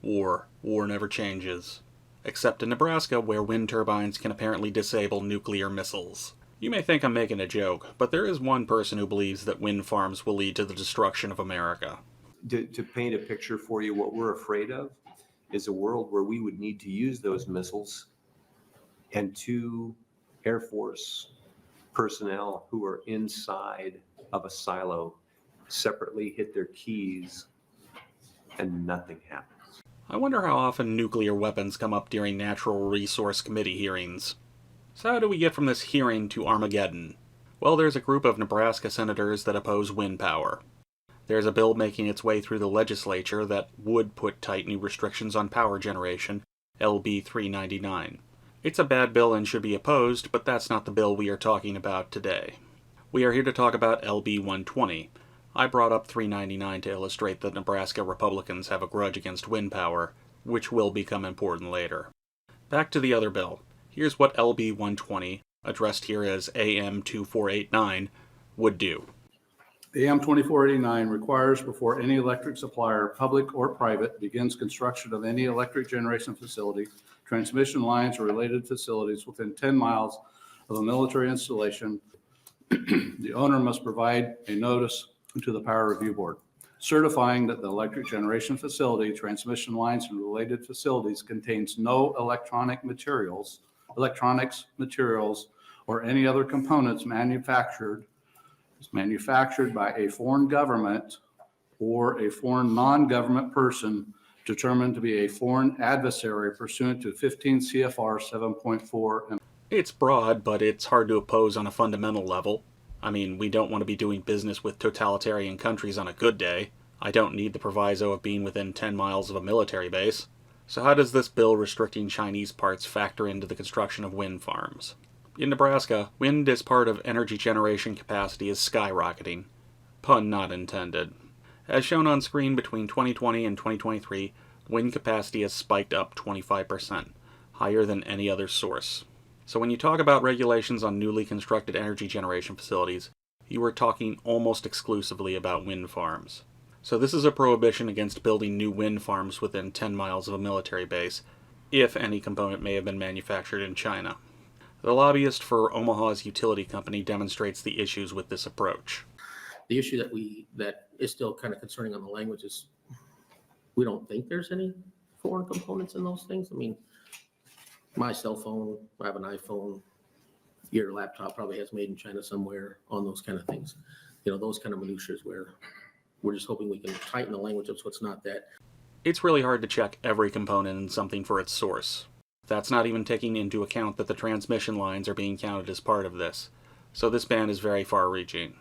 War never changes. Except in Nebraska, where wind turbines can apparently disable nuclear missiles. You may think I'm making a joke, but there is one person who believes that wind farms will lead to the destruction of America. To paint a picture for you, what we're afraid of is a world where we would need to use those missiles, and two Air Force personnel who are inside of a silo separately hit their keys and nothing happens. I wonder how often nuclear weapons come up during Natural Resource Committee hearings. So how do we get from this hearing to Armageddon? Well, there's a group of Nebraska senators that oppose wind power. There's a bill making its way through the legislature that would put tight new restrictions on power generation, LB 399. It's a bad bill and should be opposed, but that's not the bill we are talking about today. We are here to talk about LB 120. I brought up 399 to illustrate that Nebraska Republicans have a grudge against wind power, which will become important later. Back to the other bill. Here's what LB 120, addressed here as AM 2489, would do. AM 2489 requires before any electric supplier, public or private, begins construction of any electric generation facility, transmission lines or related facilities within 10 miles of a military installation, the owner must provide a notice to the Power Review Board, certifying that the electric generation facility, transmission lines, and related facilities contains no electronics materials, or any other components manufactured by a foreign government or a foreign non-government person determined to be a foreign adversary pursuant to 15 CFR 7.4. It's broad, but it's hard to oppose on a fundamental level. I mean, we don't want to be doing business with totalitarian countries on a good day. I don't need the proviso of being within 10 miles of a military base. So how does this bill restricting Chinese parts factor into the construction of wind farms? In Nebraska, wind as part of energy generation capacity is skyrocketing. Pun not intended. As shown on screen between 2020 and 2023, wind capacity has spiked up 25%, higher than any other source. So when you talk about regulations on newly constructed energy generation facilities, you are talking almost exclusively about wind farms. So this is a prohibition against building new wind farms within 10 miles of a military base, if any component may have been manufactured in China. The lobbyist for Omaha's utility company demonstrates the issues with this approach. The issue that is still kind of concerning on the language is we don't think there's any foreign components in those things. I mean, my cell phone, I have an iPhone, your laptop probably has made in China somewhere on those kind of things. You know, those kind of minutiae where we're just hoping we can tighten the language up so it's not that. It's really hard to check every component in something for its source. That's not even taking into account that the transmission lines are being counted as part of this, so this ban is very far-reaching.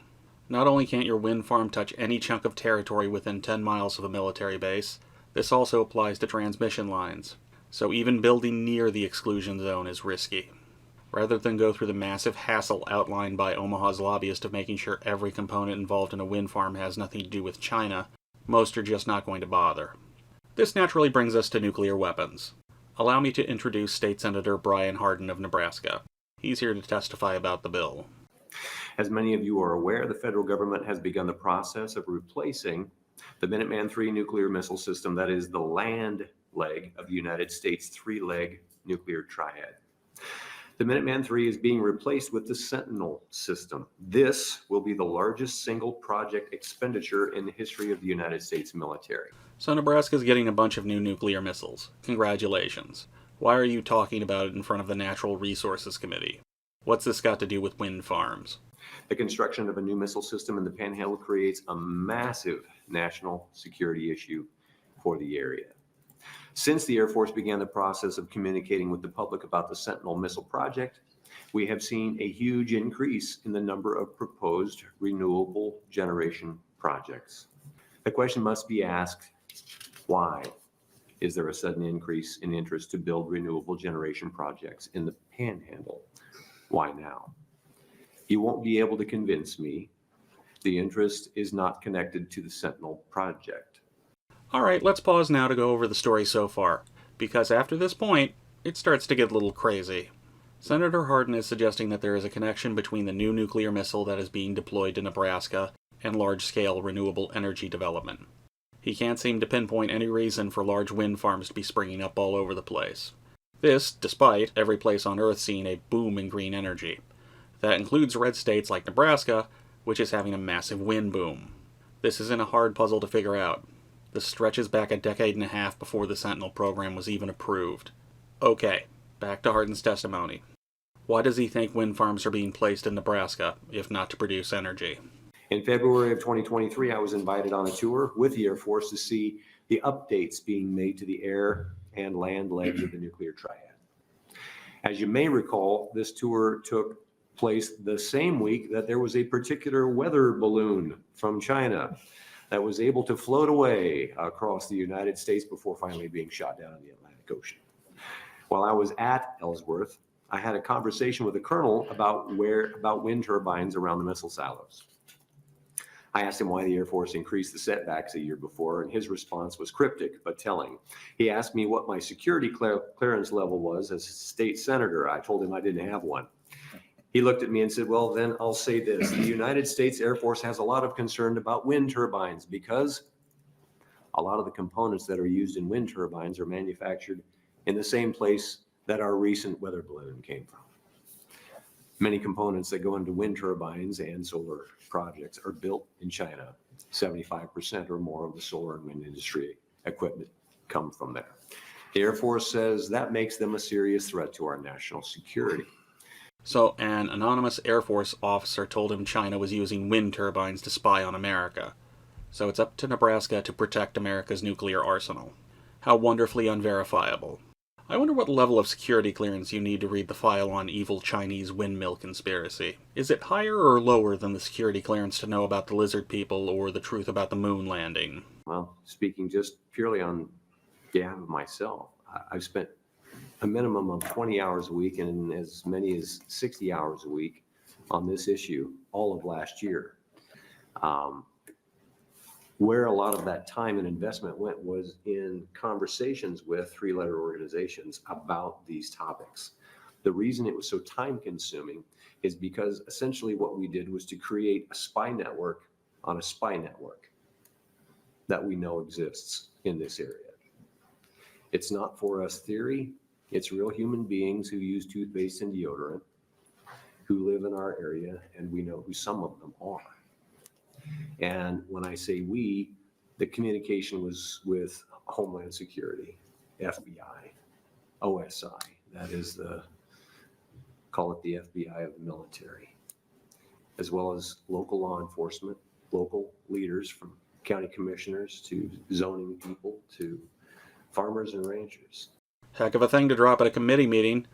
Not only can't your wind farm touch any chunk of territory within 10 miles of a military base, this also applies to transmission lines, so even building near the exclusion zone is risky. Rather than go through the massive hassle outlined by Omaha's lobbyist of making sure every component involved in a wind farm has nothing to do with China, most are just not going to bother. This naturally brings us to nuclear weapons. Allow me to introduce State Senator Brian Hardin of Nebraska. He's here to testify about the bill. As many of you are aware, the federal government has begun the process of replacing the Minuteman III nuclear missile system, that is the land leg of the United States three-leg nuclear triad. The Minuteman III is being replaced with the Sentinel system. This will be the largest single project expenditure in the history of the United States military. So Nebraska's getting a bunch of new nuclear missiles. Congratulations. Why are you talking about it in front of the Natural Resources Committee? What's this got to do with wind farms? The construction of a new missile system in the Panhandle creates a massive national security issue for the area. Since the Air Force began the process of communicating with the public about the Sentinel missile project, we have seen a huge increase in the number of proposed renewable generation projects. The question must be asked, why is there a sudden increase in interest to build renewable generation projects in the Panhandle? Why now? You won't be able to convince me the interest is not connected to the Sentinel project. Alright, let's pause now to go over the story so far, because after this point, it starts to get a little crazy. Senator Hardin is suggesting that there is a connection between the new nuclear missile that is being deployed to Nebraska and large-scale renewable energy development. He can't seem to pinpoint any reason for large wind farms to be springing up all over the place. This, despite every place on Earth seeing a boom in green energy. That includes red states like Nebraska, which is having a massive wind boom. This isn't a hard puzzle to figure out. This stretches back a decade and a half before the Sentinel program was even approved. Okay, back to Hardin's testimony. Why does he think wind farms are being placed in Nebraska, if not to produce energy? In February of 2023, I was invited on a tour with the Air Force to see the updates being made to the air and land legs of the nuclear triad. As you may recall, this tour took place the same week that there was a particular weather balloon from China that was able to float away across the United States before finally being shot down in the Atlantic Ocean. While I was at Ellsworth, I had a conversation with a colonel about wind turbines around the missile silos. I asked him why the Air Force increased the setbacks a year before, and his response was cryptic but telling. He asked me what my security clearance level was as a state senator. I told him I didn't have one. He looked at me and said, well, then I'll say this. The United States Air Force has a lot of concern about wind turbines because a lot of the components that are used in wind turbines are manufactured in the same place that our recent weather balloon came from. Many components that go into wind turbines and solar projects are built in China. 75% or more of the solar and wind industry equipment come from there. The Air Force says that makes them a serious threat to our national security. So, an anonymous Air Force officer told him China was using wind turbines to spy on America. So it's up to Nebraska to protect America's nuclear arsenal. How wonderfully unverifiable. I wonder what level of security clearance you need to read the file on evil Chinese windmill conspiracy. Is it higher or lower than the security clearance to know about the lizard people or the truth about the moon landing? Well, speaking just purely on behalf of myself, I've spent a minimum of 20 hours a week and as many as 60 hours a week on this issue all of last year. Where a lot of that time and investment went was in conversations with three-letter organizations about these topics. The reason it was so time-consuming is because essentially what we did was to create a spy network on a spy network that we know exists in this area. It's not for us theory. It's real human beings who use toothpaste and deodorant, who live in our area, and we know who some of them are. And when I say we, the communication was with Homeland Security, FBI, OSI, that is call it the FBI of the military, as well as local law enforcement, local leaders from county commissioners to zoning people to farmers and ranchers. Heck of a thing to drop at a committee meeting.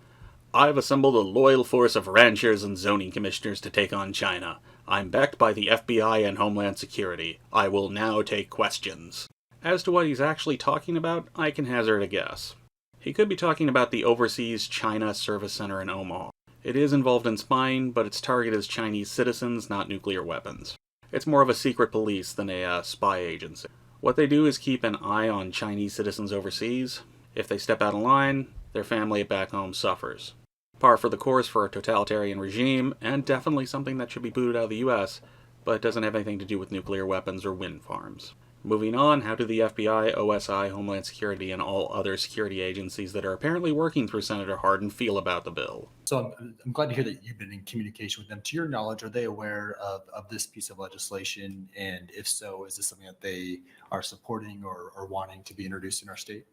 I've assembled a loyal force of ranchers and zoning commissioners to take on China. I'm backed by the FBI and Homeland Security. I will now take questions. As to what he's actually talking about, I can hazard a guess. He could be talking about the Overseas China Service Center in Omaha. It is involved in spying, but its target is Chinese citizens, not nuclear weapons. It's more of a secret police than a spy agency. What they do is keep an eye on Chinese citizens overseas. If they step out of line, their family back home suffers. Par for the course for a totalitarian regime, and definitely something that should be booted out of the US, but doesn't have anything to do with nuclear weapons or wind farms. Moving on, how do the FBI, OSI, Homeland Security, and all other security agencies that are apparently working through Senator Hardin feel about the bill? So I'm glad to hear that you've been in communication with them. To your knowledge, are they aware of this piece of legislation? And if so, is this something that they are supporting or wanting to be introduced in our state?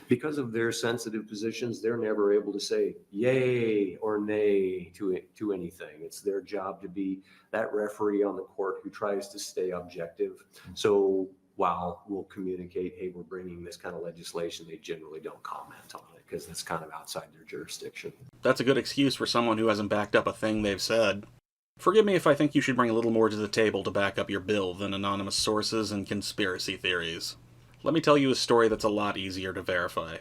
Because of their sensitive positions, they're never able to say yay or nay to anything. It's their job to be that referee on the court who tries to stay objective. So while we'll communicate, hey, we're bringing this kind of legislation, they generally don't comment on it because that's kind of outside their jurisdiction. That's a good excuse for someone who hasn't backed up a thing they've said. Forgive me if I think you should bring a little more to the table to back up your bill than anonymous sources and conspiracy theories. Let me tell you a story that's a lot easier to verify.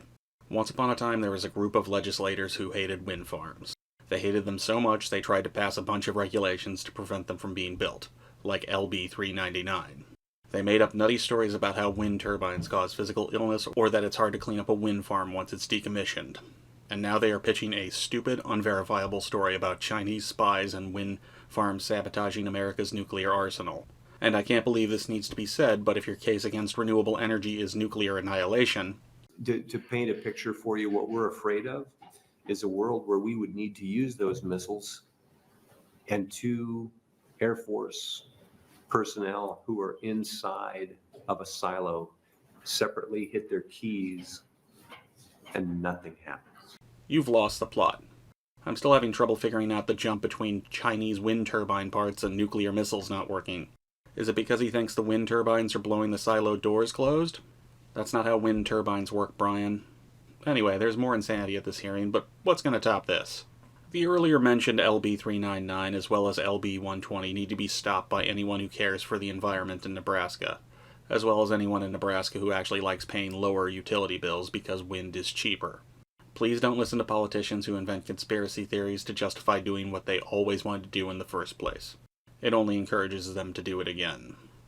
Once upon a time, there was a group of legislators who hated wind farms. They hated them so much they tried to pass a bunch of regulations to prevent them from being built, like LB 399. They made up nutty stories about how wind turbines cause physical illness or that it's hard to clean up a wind farm once it's decommissioned. And now they are pitching a stupid, unverifiable story about Chinese spies and wind farms sabotaging America's nuclear arsenal. And I can't believe this needs to be said, but if your case against renewable energy is nuclear annihilation, To paint a picture for you, what we're afraid of is a world where we would need to use those missiles and two Air Force personnel who are inside of a silo separately hit their keys and nothing happens. you've lost the plot. I'm still having trouble figuring out the jump between Chinese wind turbine parts and nuclear missiles not working. Is it because he thinks the wind turbines are blowing the silo doors closed? That's not how wind turbines work, Brian. Anyway, there's more insanity at this hearing, but what's going to top this? The earlier mentioned LB 399 as well as LB 120 need to be stopped by anyone who cares for the environment in Nebraska, as well as anyone in Nebraska who actually likes paying lower utility bills because wind is cheaper. Please don't listen to politicians who invent conspiracy theories to justify doing what they always wanted to do in the first place. It only encourages them to do it again.